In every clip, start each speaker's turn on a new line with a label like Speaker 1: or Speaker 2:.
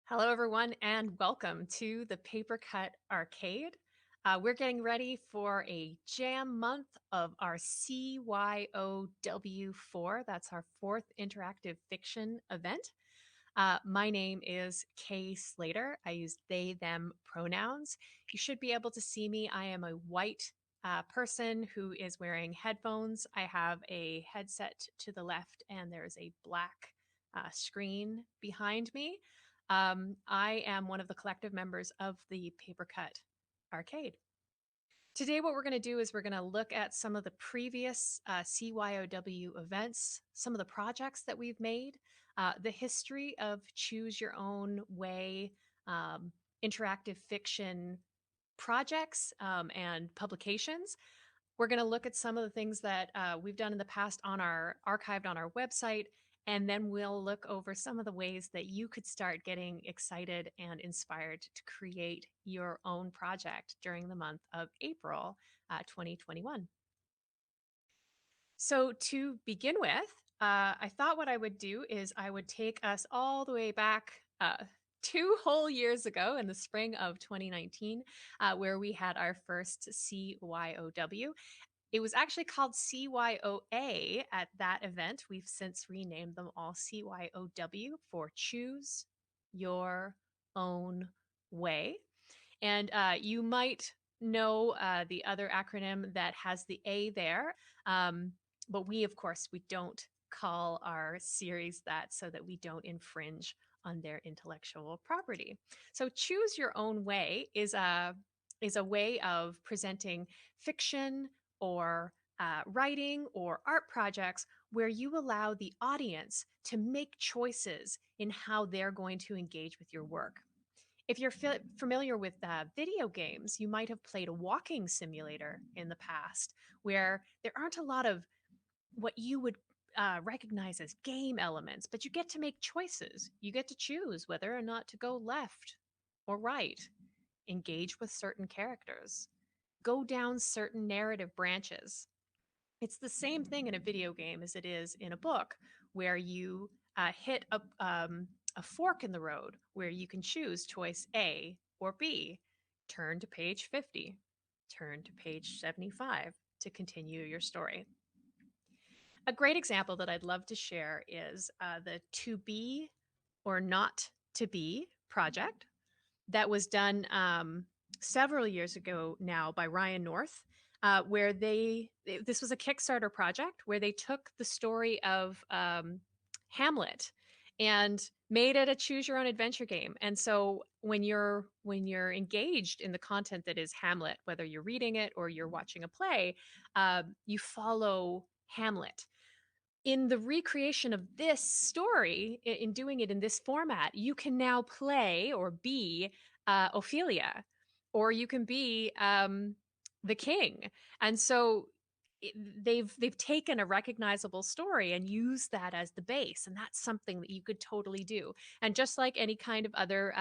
Speaker 1: Hello, everyone, and welcome to the Paper Cut Arcade. We're getting ready for a jam month of our CYOW4. That's our fourth interactive fiction event. My name is Kay Slater. I use they, them pronouns. You should be able to see me. I am a white person who is wearing headphones. I have a headset to the left, and there's a black screen behind me. I am one of the collective members of the Paper Cut Arcade. Today, what we're going to do is we're going to look at some of the previous CYOW events, some of the projects that we've made, the history of Choose Your Own Way um, interactive fiction projects and publications. We're going to look at some of the things that we've done in the past on our archived on our website, and then we'll look over some of the ways that you could start getting excited and inspired to create your own project during the month of April 2021. So, to begin with, I thought what I would do is I would take us all the way back 2 whole years ago in the spring of 2019, where we had our first CYOW. It was actually called CYOA at that event. We've since renamed them all CYOW for Choose Your Own Way. And you might know the other acronym that has the A there. But we, of course, we don't call our series that so that we don't infringe on their intellectual property. So choose your own way is a way of presenting fiction or writing or art projects where you allow the audience to make choices in how they're going to engage with your work. If you're familiar with video games, you might have played a walking simulator in the past where there aren't a lot of what you would recognize as game elements, but you get to make choices. You get to choose whether or not to go left or right, engage with certain characters, go down certain narrative branches. It's the same thing in a video game as it is in a book, where you hit a fork in the road where you can choose choice A or B, turn to page 50, turn to page 75 to continue your story. A great example that I'd love to share is the To Be or Not to Be project that was done several years ago now by Ryan North, where this was a Kickstarter project where they took the story of Hamlet and made it a choose your own adventure game. And so when you're engaged in the content that is Hamlet, whether you're reading it or you're watching a play, you follow Hamlet in the recreation of this story, in doing it in this format, you can now play or be Ophelia, or you can be the king. And so they've taken a recognizable story and used that as the base, and that's something that you could totally do. And just like any kind of other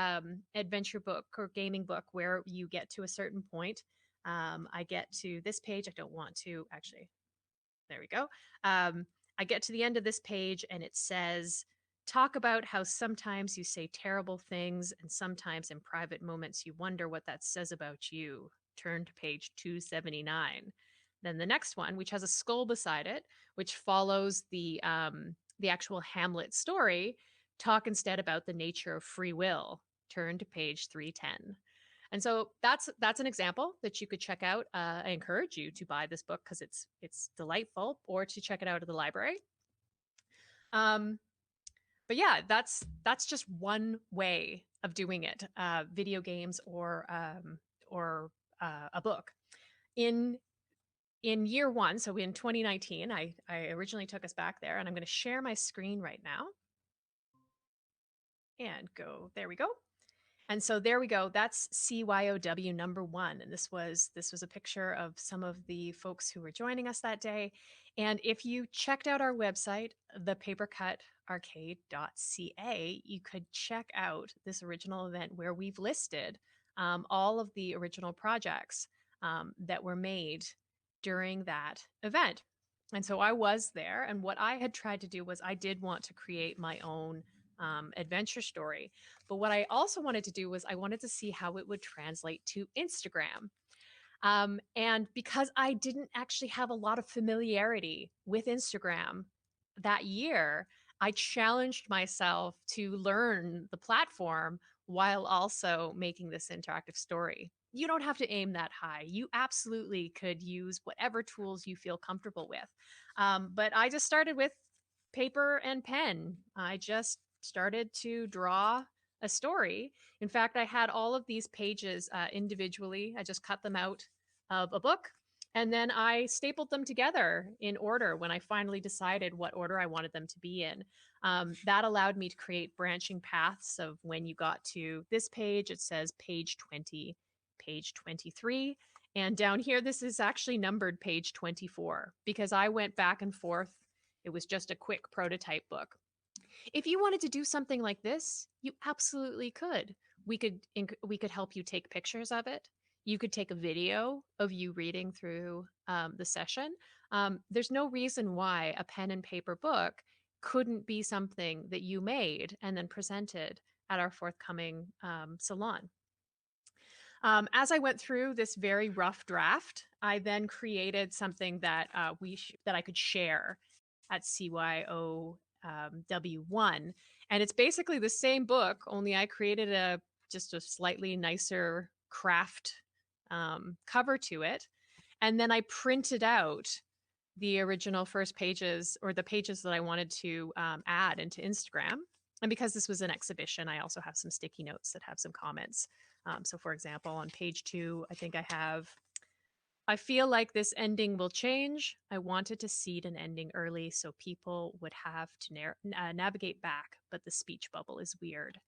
Speaker 1: adventure book or gaming book, where you get to a certain point, I get to this page. I don't want to actually. There we go. I get to the end of this page and it says, talk about how sometimes you say terrible things and sometimes in private moments you wonder what that says about you. Turn to page 279. Then the next one, which has a skull beside it, which follows the actual Hamlet story, talk instead about the nature of free will. Turn to page 310. And so that's an example that you could check out. I encourage you to buy this book because it's delightful, or to check it out at the library. Um, but yeah, that's just one way of doing it. Video games or a book. In in year one, so in 2019, I originally took us back there, and I'm going to share my screen right now and go. There we go. And so there we go. That's CYOW number one. And this was a picture of some of the folks who were joining us that day. And if you checked out our website, thepapercutarcade.ca, you could check out this original event where we've listed all of the original projects that were made during that event. And so I was there. And what I had tried to do was I did want to create my own adventure story. But what I also wanted to do was I wanted to see how it would translate to Instagram. And because I didn't actually have a lot of familiarity with Instagram that year, I challenged myself to learn the platform while also making this interactive story. You don't have to aim that high. You absolutely could use whatever tools you feel comfortable with. But I just started with paper and pen. I just started to draw a story. In fact, I had all of these pages individually. I just cut them out of a book. And then I stapled them together in order when I finally decided what order I wanted them to be in. That allowed me to create branching paths of when you got to this page, it says page 20, page 23. And down here, this is actually numbered page 24 because I went back and forth. It was just a quick prototype book. If you wanted to do something like this, you absolutely could. We could help you take pictures of it. You could take a video of you reading through the session. There's no reason why a pen and paper book couldn't be something that you made and then presented at our forthcoming salon. As I went through this very rough draft, I then created something that that I could share at CYOW W1, and it's basically the same book, only I created a just a slightly nicer craft cover to it, and then I printed out the original first pages or the pages that I wanted to add into Instagram. And because this was an exhibition, I also have some sticky notes that have some comments. So, for example, on page 2, I think I feel like this ending will change. I wanted to seed an ending early so people would have to navigate back, but the speech bubble is weird.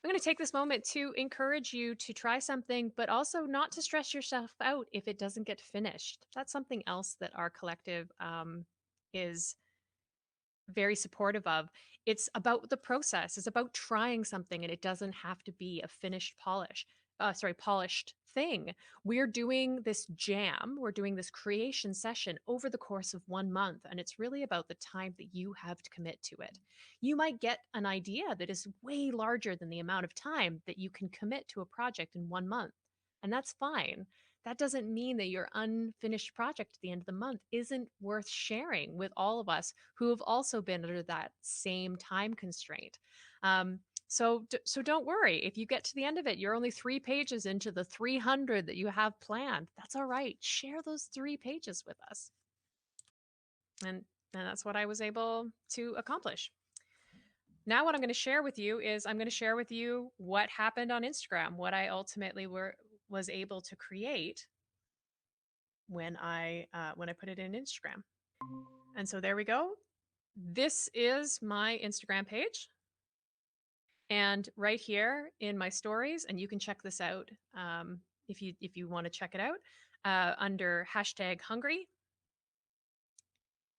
Speaker 1: I'm going to take this moment to encourage you to try something, but also not to stress yourself out if it doesn't get finished. That's something else that our collective is very supportive of. It's about the process. It's about trying something, and it doesn't have to be a finished polished thing. We're doing this jam, we're doing this creation session over the course of 1 month, and it's really about the time that you have to commit to it. You might get an idea that is way larger than the amount of time that you can commit to a project in 1 month, and that's fine. That doesn't mean that your unfinished project at the end of the month isn't worth sharing with all of us who have also been under that same time constraint. So don't worry. If you get to the end of it, you're only 3 pages into the 300 that you have planned. That's all right. Share those 3 pages with us. And that's what I was able to accomplish. Now, what I'm going to share with you is I'm going to share with you what happened on Instagram, what I ultimately was able to create when I put it in Instagram. And so there we go. This is my Instagram page. And right here in my stories, and you can check this out if you want to check it out under #hungry.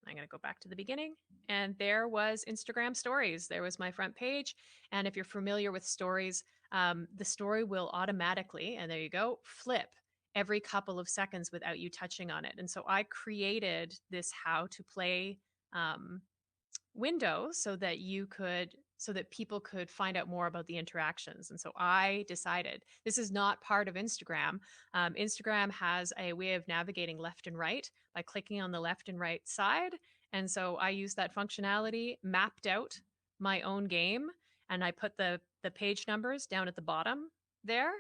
Speaker 1: I'm going to go back to the beginning. And there was Instagram stories. There was my front page. And if you're familiar with stories, the story will automatically, and there you go, flip every couple of seconds without you touching on it. And so I created this how to play um, window so that people could find out more about the interactions. And so I decided this is not part of Instagram. Instagram has a way of navigating left and right by clicking on the left and right side. And so I used that functionality, mapped out my own game, and I put the page numbers down at the bottom there.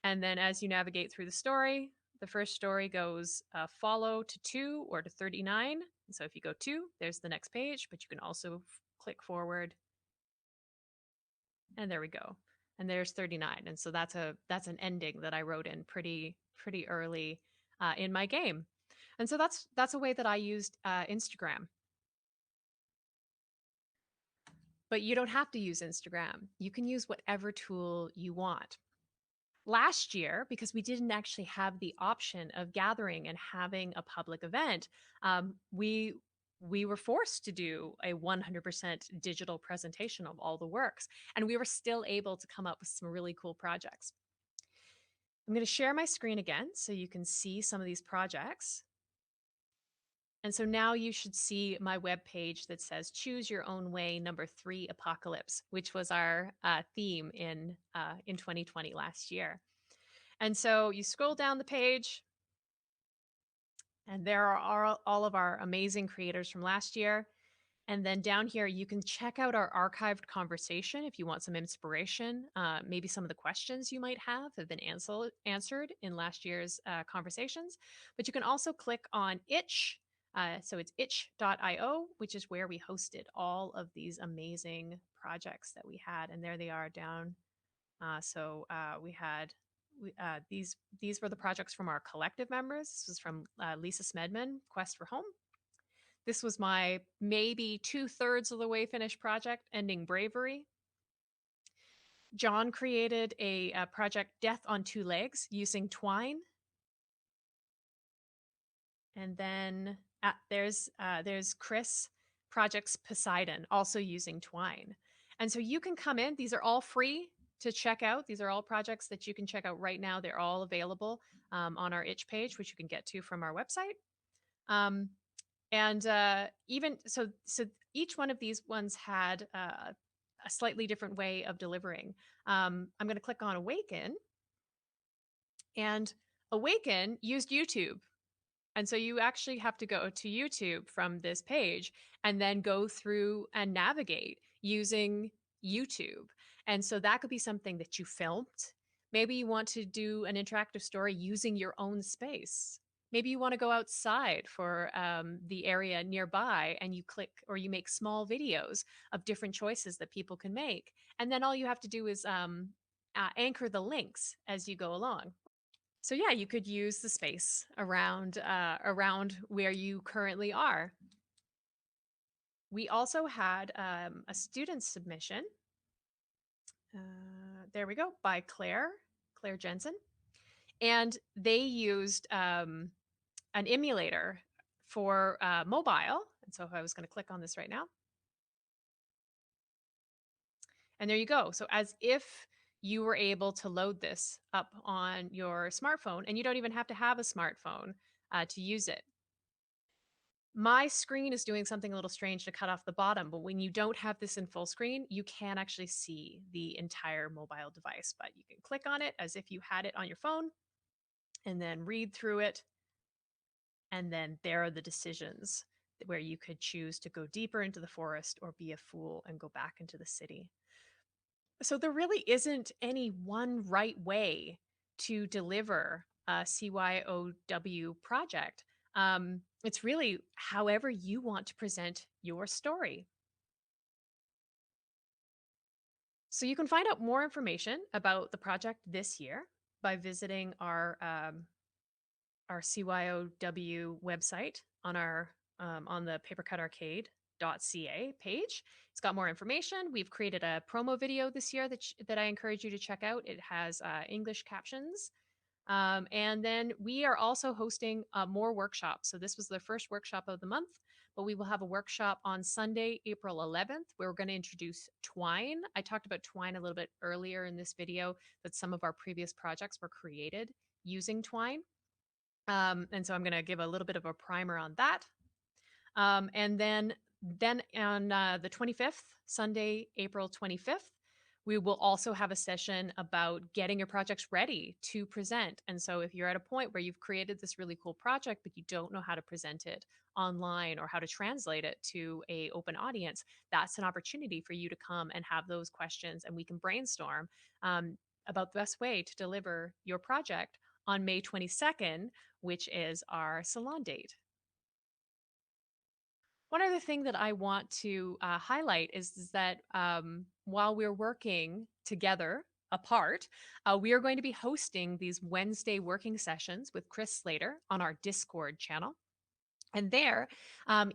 Speaker 1: And then as you navigate through the story, the first story goes follow to 2 or to 39. And so if you go 2, there's the next page, but you can also click forward. And there we go. And there's 39. And so that's an ending that I wrote in pretty early in my game. And so that's a way that I used Instagram. But you don't have to use Instagram. You can use whatever tool you want. Last year, because we didn't actually have the option of gathering and having a public event, we were forced to do a 100% digital presentation of all the works, and we were still able to come up with some really cool projects. I'm going to share my screen again so you can see some of these projects. And so now you should see my webpage that says Choose Your Own Way #3 Apocalypse, which was our theme in 2020 last year. And so you scroll down the page, and there are all of our amazing creators from last year. And then down here, you can check out our archived conversation if you want some inspiration. Maybe some of the questions you might have been answered in last year's conversations. But you can also click on itch. So it's itch.io, which is where we hosted all of these amazing projects that we had. And there they are down. We had these were the projects from our collective members. This was from Lisa Smedman, Quest for Home. This was my maybe 2/3 of the way finished project, Ending Bravery. John created a project, Death on Two Legs, using twine. And then there's Chris, Projects Poseidon, also using twine. And so you can come in. These are all free to check out. These are all projects that you can check out right now. They're all available on our itch page, which you can get to from our website. Um, and even so each one of these ones had a slightly different way of delivering. I'm going to click on Awaken, and Awaken used YouTube. And so you actually have to go to YouTube from this page and then go through and navigate using YouTube. And so that could be something that you filmed. Maybe you want to do an interactive story using your own space. Maybe you want to go outside for the area nearby, and you click or you make small videos of different choices that people can make. And then all you have to do is anchor the links as you go along. So yeah, you could use the space around where you currently are. We also had a student submission. There we go, by Claire Jensen, and they used an emulator for mobile. And so I was going to click on this right now. And there you go. So as if you were able to load this up on your smartphone, and you don't even have to have a smartphone to use it. My screen is doing something a little strange to cut off the bottom, but when you don't have this in full screen, you can actually see the entire mobile device. But you can click on it as if you had it on your phone and then read through it. And then there are the decisions where you could choose to go deeper into the forest or be a fool and go back into the city. So there really isn't any one right way to deliver a CYOW project. It's really however you want to present your story. So you can find out more information about the project this year by visiting our CYOW website on the papercutarcade.ca page. It's got more information. We've created a promo video this year that I encourage you to check out. It has English captions. And then we are also hosting more workshops. So this was the first workshop of the month, but we will have a workshop on Sunday, April 11th, where we're going to introduce twine. I talked about twine a little bit earlier in this video, that some of our previous projects were created using twine. And so I'm going to give a little bit of a primer on that. And then on the 25th, Sunday, April 25th, we will also have a session about getting your projects ready to present. And so if you're at a point where you've created this really cool project, but you don't know how to present it online or how to translate it to a open audience, that's an opportunity for you to come and have those questions, and we can brainstorm about the best way to deliver your project on May 22nd, which is our salon date. One other thing that I want to highlight is that while we're working together apart, we are going to be hosting these Wednesday working sessions with Chris Slater on our Discord channel. And there,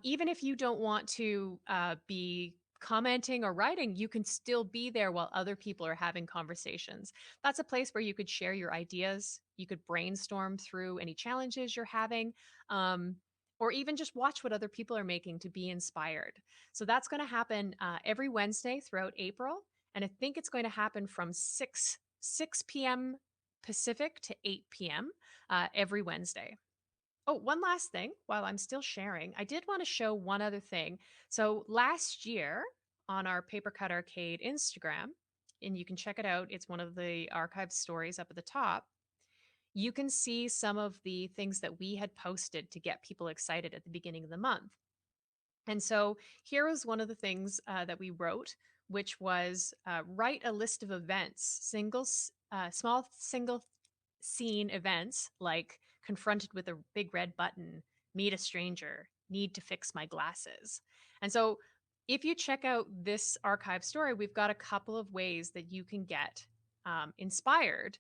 Speaker 1: even if you don't want to be commenting or writing, you can still be there while other people are having conversations. That's a place where you could share your ideas. You could brainstorm through any challenges you're having. Or even just watch what other people are making to be inspired. So that's going to happen every Wednesday throughout April. And I think it's going to happen from 6 p.m. Pacific to 8 p.m. Every Wednesday. Oh, one last thing while I'm still sharing, I did want to show one other thing. So last year on our Paper Cut Arcade Instagram, and you can check it out, it's one of the archive stories up at the top. You can see some of the things that we had posted to get people excited at the beginning of the month. And so here was one of the things that we wrote, which was write a list of events, small single scene events like confronted with a big red button, meet a stranger, need to fix my glasses. And so if you check out this archive story, we've got a couple of ways that you can get inspired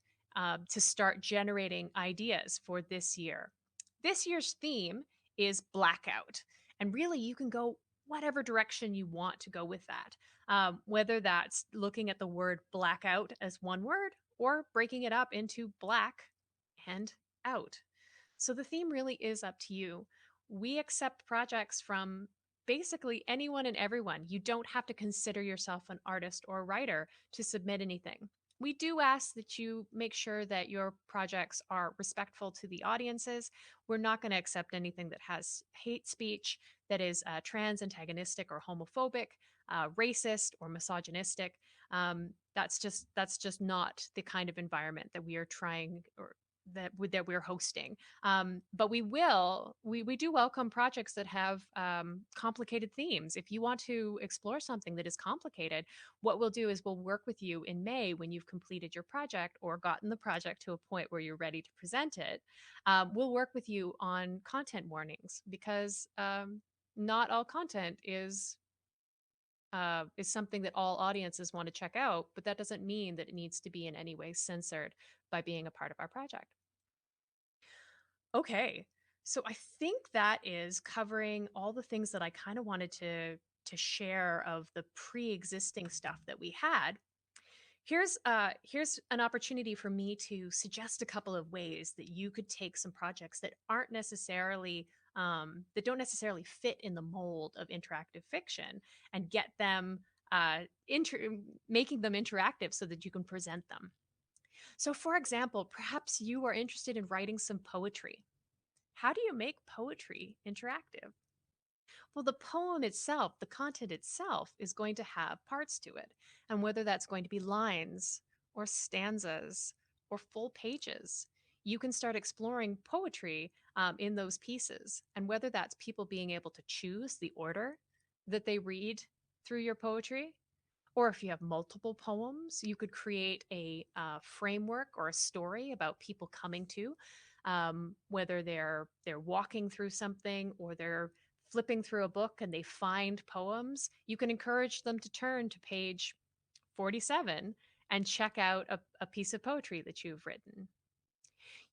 Speaker 1: to start generating ideas for this year. This year's theme is blackout. And really, you can go whatever direction you want to go with that. Whether that's looking at the word blackout as one word or breaking it up into black and out. So the theme really is up to you. We accept projects from basically anyone and everyone. You don't have to consider yourself an artist or a writer to submit anything. We do ask that you make sure that your projects are respectful to the audiences. We're not going to accept anything that has hate speech, that is trans antagonistic or homophobic, racist or misogynistic. That's just not the kind of environment that we are trying or that we're hosting. But we do welcome projects that have complicated themes. If you want to explore something that is complicated, what we'll do is we'll work with you in May when you've completed your project or gotten the project to a point where you're ready to present it. We'll work with you on content warnings because not all content is something that all audiences want to check out, but that doesn't mean that it needs to be in any way censored by being a part of our project. Okay. So I think that is covering all the things that I kind of wanted to share of the pre-existing stuff that we had. Here's an opportunity for me to suggest a couple of ways that you could take some projects that aren't necessarily that don't necessarily fit in the mold of interactive fiction and get them making them interactive so that you can present them. So, for example, perhaps you are interested in writing some poetry. How do you make poetry interactive? Well, the poem itself, the content itself, is going to have parts to it. And whether that's going to be lines or stanzas or full pages, you can start exploring poetry in those pieces. And whether that's people being able to choose the order that they read through your poetry, or if you have multiple poems, you could create a framework or a story about people coming to, whether they're walking through something or they're flipping through a book and they find poems. You can encourage them to turn to page 47 and check out a piece of poetry that you've written.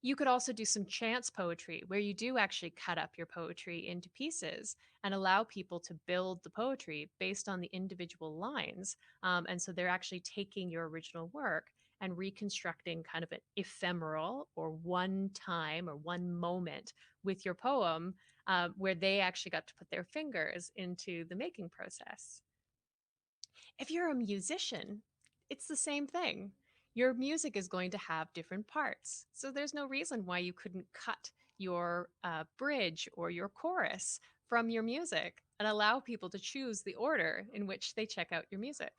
Speaker 1: You could also do some chance poetry where you do actually cut up your poetry into pieces and allow people to build the poetry based on the individual lines. And so they're actually taking your original work and reconstructing kind of an ephemeral or one time or one moment with your poem where they actually got to put their fingers into the making process. If you're a musician, it's the same thing. Your music is going to have different parts. So there's no reason why you couldn't cut your bridge or your chorus from your music and allow people to choose the order in which they check out your music.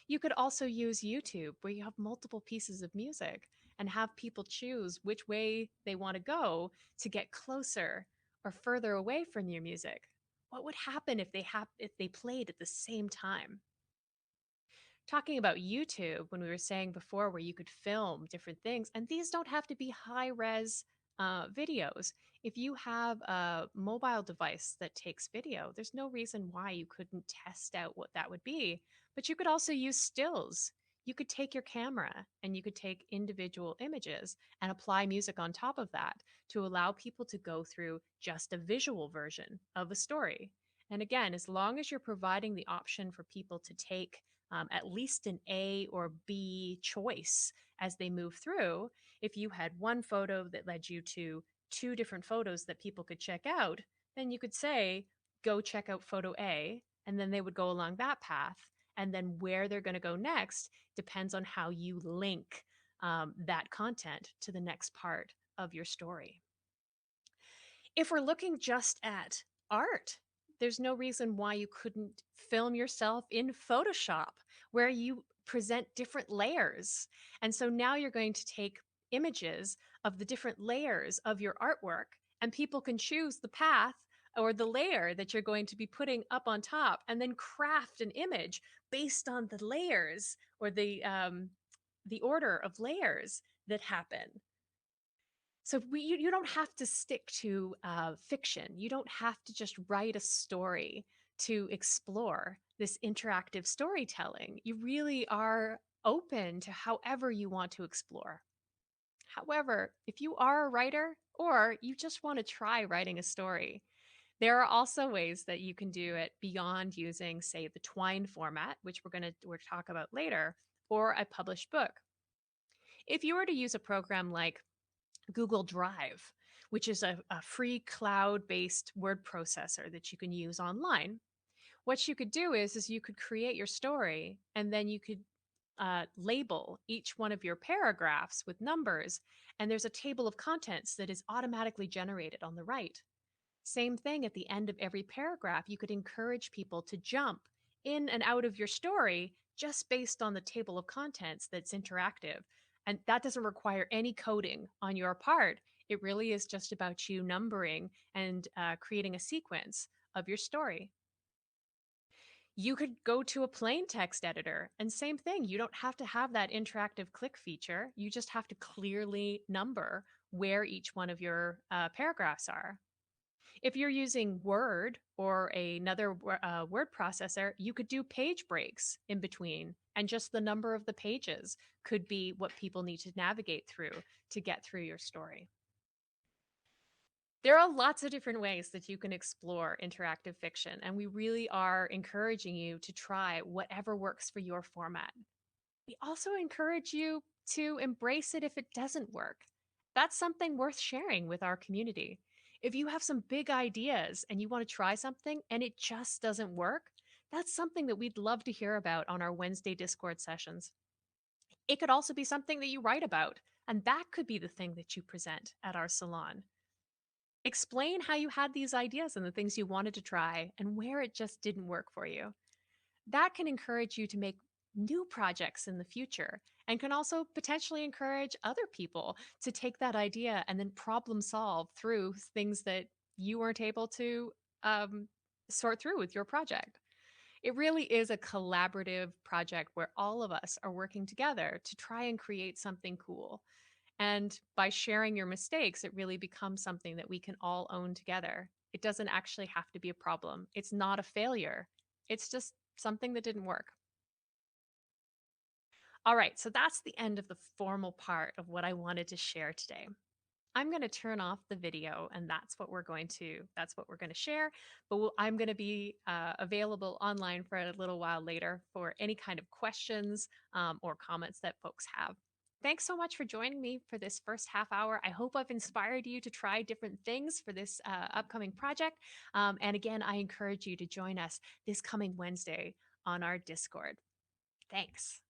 Speaker 1: You could also use YouTube where you have multiple pieces of music and have people choose which way they want to go to get closer or further away from your music. What would happen if they played at the same time? Talking about YouTube, when we were saying before where you could film different things, and these don't have to be high res videos. If you have a mobile device that takes video, there's no reason why you couldn't test out what that would be. But you could also use stills. You could take your camera and you could take individual images and apply music on top of that to allow people to go through just a visual version of a story. And again, as long as you're providing the option for people to take at least an A or B choice as they move through. If you had one photo that led you to two different photos that people could check out, then you could say, go check out photo A, and then they would go along that path. And then where they're going to go next depends on how you link that content to the next part of your story. If we're looking just at art, there's no reason why you couldn't film yourself in Photoshop where you present different layers. And so now you're going to take images of the different layers of your artwork, and people can choose the path or the layer that you're going to be putting up on top, and then craft an image based on the layers or the order of layers that happen. So you don't have to stick to fiction. You don't have to just write a story to explore this interactive storytelling. You really are open to however you want to explore. However, if you are a writer or you just want to try writing a story, there are also ways that you can do it beyond using, say, the Twine format, which we're talk about later, or a published book. If you were to use a program like Google Drive, which is a free cloud based word processor that you can use online. What you could do is you could create your story and then you could label each one of your paragraphs with numbers. And there's a table of contents that is automatically generated on the right. Same thing at the end of every paragraph, you could encourage people to jump in and out of your story just based on the table of contents that's interactive. And that doesn't require any coding on your part. It really is just about you numbering and creating a sequence of your story. You could go to a plain text editor and same thing. You don't have to have that interactive click feature. You just have to clearly number where each one of your paragraphs are. If you're using Word or another word processor, you could do page breaks in between, and just the number of the pages could be what people need to navigate through to get through your story. There are lots of different ways that you can explore interactive fiction, and we really are encouraging you to try whatever works for your format. We also encourage you to embrace it if it doesn't work. That's something worth sharing with our community. If you have some big ideas and you want to try something and it just doesn't work, that's something that we'd love to hear about on our Wednesday Discord sessions. It could also be something that you write about, and that could be the thing that you present at our salon. Explain how you had these ideas and the things you wanted to try and where it just didn't work for you. That can encourage you to make new projects in the future and can also potentially encourage other people to take that idea and then problem solve through things that you weren't able to um, sort through with your project. It really is a collaborative project where all of us are working together to try and create something cool. And by sharing your mistakes, it really becomes something that we can all own together. It doesn't actually have to be a problem. It's not a failure. It's just something that didn't work. All right, so that's the end of the formal part of what I wanted to share today. I'm going to turn off the video and that's what we're going to share, but I'm going to be available online for a little while later for any kind of questions or comments that folks have. Thanks so much for joining me for this first half hour. I hope I've inspired you to try different things for this upcoming project. And again, I encourage you to join us this coming Wednesday on our Discord. Thanks.